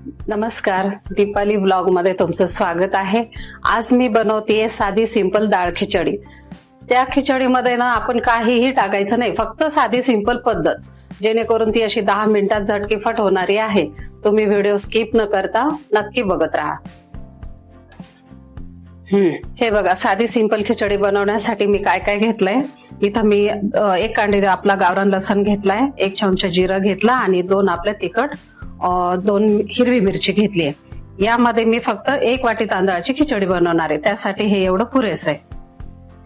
नमस्कार, दीपाली ब्लॉग मध्ये तुमचं स्वागत आहे। आज मी बनवतेय साधी सिंपल डाळ खिचडी। त्या खिचडीमध्ये ना आपण काहीही टाकायचं नाही, फक्त साधी सिंपल पद्धत, जेणेकरून ती अशी 10 मिनिटात झटकीफट होणारी आहे। तुम्ही व्हिडिओ स्किप न करता नक्की बघत राहा। हे बघा, साधी सिंपल खिचडी बनवण्यासाठी मी काय काय घेतलंय। इथं मी 1 कांडी आपला गावरान लसूण घेतलाय, 1 चमचा जिरं घेतला आणि 2 आपले तिखट, 2 हिरवी मिरची घेतली आहे। यामध्ये मी फक्त 1 वाटी तांदळाची खिचडी बनवणार आहे, त्यासाठी हे एवढं पुरेसं आहे।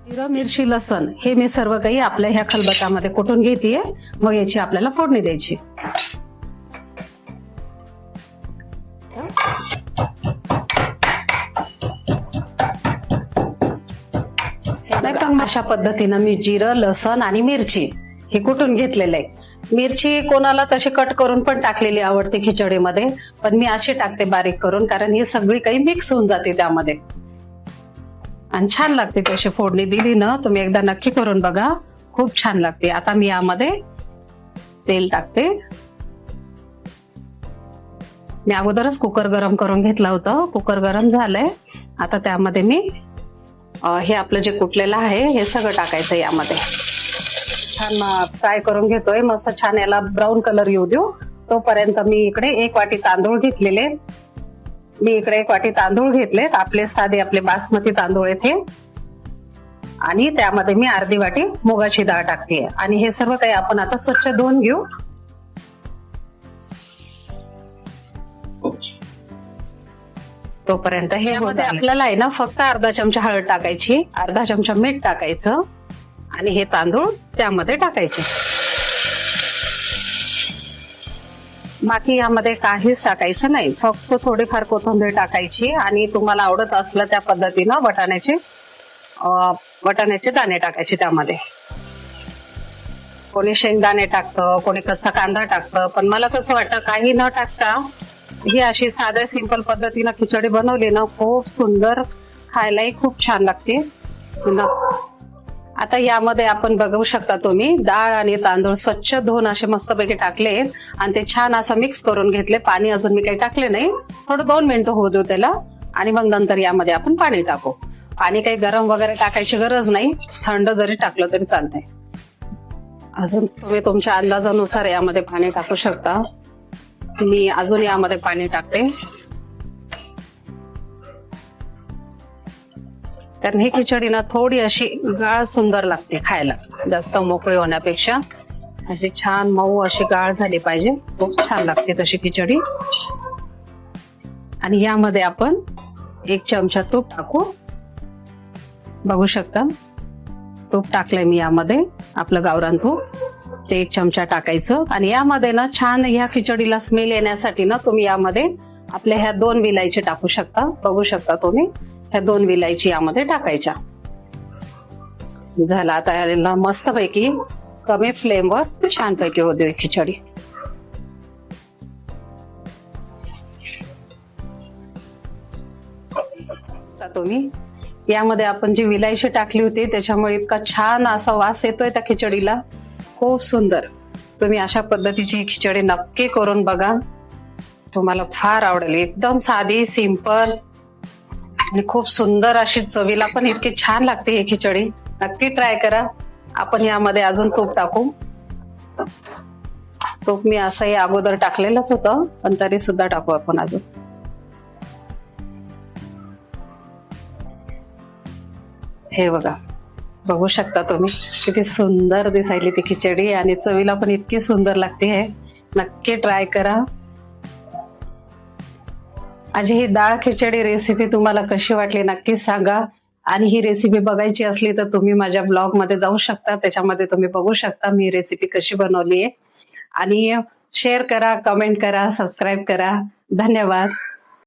जिरं, मिरची, लसण हे मी सर्व काही आपल्या ह्या खलबत्त्यामध्ये कुटून घेतेय, मग याची आपल्याला फोडणी द्यायची। अशा पद्धतीनं मी जिरं, लसण आणि मिरची हे कुटून घेतलेलं आहे। मिरची कोणाला तशी कट करून पण टाकलेली आवडते खिचडीमध्ये, पण मी अशी टाकते बारीक करून, कारण ही सगळी काही मिक्स होऊन जाते त्यामध्ये आणि छान लागते। तशी फोडणी दिली ना, तुम्ही एकदा नक्की करून बघा, खूप छान लागते। आता मी यामध्ये तेल टाकते। मी अगोदरच कुकर गरम करून घेतला होता, कुकर गरम झालंय। आता त्यामध्ये मी हे आपलं जे कुटलेलं आहे हे सगळं टाकायचं यामध्ये। छान फ्राय करून घेतोय, मस्त छान याला ब्राऊन कलर येऊ देऊ तोपर्यंत। मी इकडे 1 वाटी तांदूळ घेतलेले, आपले साधे आपले बासमती तांदूळ येथे, आणि त्यामध्ये मी अर्धी वाटी मुगाची डाळ टाकते आणि हे सर्व काही आपण आता स्वच्छ धुवून घेऊ। तोपर्यंत हे आपल्याला आहे ना, फक्त अर्धा चमचा हळद टाकायची, अर्धा चमचा मीठ टाकायचं आणि हे तांदूळ त्यामध्ये टाकायचे। बाकी यामध्ये काहीच टाकायचं नाही, फक्त थोडीफार कोथिंबीर टाकायची आणि तुम्हाला आवडत असलं त्या पद्धतीनं वाटाण्याचे दाणे टाकायचे त्यामध्ये। कोणी शेंगदाणे टाकतं, कोणी कच्चा कांदा टाकतं, पण मला कसं वाटतं काही न टाकता ही अशी साध्या सिंपल पद्धतीनं खिचडी बनवली ना, खूप सुंदर, खायलाही खूप छान लागते। आता यामध्ये आपण बघू शकता तुम्ही, डाळ आणि तांदूळ स्वच्छ धुवून असे मस्तपैकी टाकले आणि ते छान असं मिक्स करून घेतले। पाणी अजून मी काही टाकले नाही, थोडं 2 मिनिटं होऊ देऊ त्याला आणि मग नंतर यामध्ये आपण पाणी टाकू। पाणी काही गरम वगैरे टाकायची गरज नाही, थंड जरी टाकलं तरी चालतंय। अजून तुम्ही तुमच्या अंदाजानुसार यामध्ये पाणी टाकू शकता। मी अजून यामध्ये पाणी टाकते, कारण ही खिचडी ना थोडी अशी गाळ सुंदर लागते खायला, जास्त मोकळी होण्यापेक्षा अशी छान मऊ अशी गाळ झाली पाहिजे, खूप छान लागते तशी खिचडी। आणि यामध्ये आपण 1 चमचा तूप टाकू, बघू शकता तूप टाकलंय मी यामध्ये, आपलं गावरान तूप, ते 1 चमचा टाकायचं। आणि यामध्ये ना छान ह्या खिचडीला स्मेल येण्यासाठी ना तुम्ही यामध्ये आपल्या ह्या 2 विलायची टाकू शकता, बघू शकता तुम्ही, ह्या 2 विलायची यामध्ये टाकायच्या। झाला, आता याला मस्तपैकी कमी फ्लेमवर छानपैकी होते खिचडी। तुम्ही यामध्ये आपण जी विलायची टाकली होती त्याच्यामुळे इतका छान असा वास येतोय त्या खिचडीला, खूप सुंदर। तुम्ही अशा पद्धतीची खिचडी नक्की करून बघा, तुम्हाला फार आवडेल। एकदम साधी, सिंपल आणि खूप सुंदर अशी, चवीला पण इतकी छान लागते ही खिचडी, नक्की ट्राय करा। आपण यामध्ये अजून तूप टाकू, तूप मी असंही अगोदर टाकलेलंच होतं, पण तरी सुद्धा टाकू आपण अजून। हे बघा, बघू शकता तुम्ही किती सुंदर दिसायली ती खिचडी आणि चवीला पण इतकी सुंदर लागते आहे, नक्की ट्राय करा। माझी ही डाळ खिचडी रेसिपी तुम्हाला कशी वाटली नक्की सांगा, आणि ही रेसिपी बघायची असली तर तुम्ही माझ्या ब्लॉग मध्ये जाऊ शकता, त्याच्यामध्ये तुम्ही बघू शकता मी रेसिपी कशी बनवली आहे। आणि शेअर करा, कमेंट करा, सबस्क्राईब करा। धन्यवाद।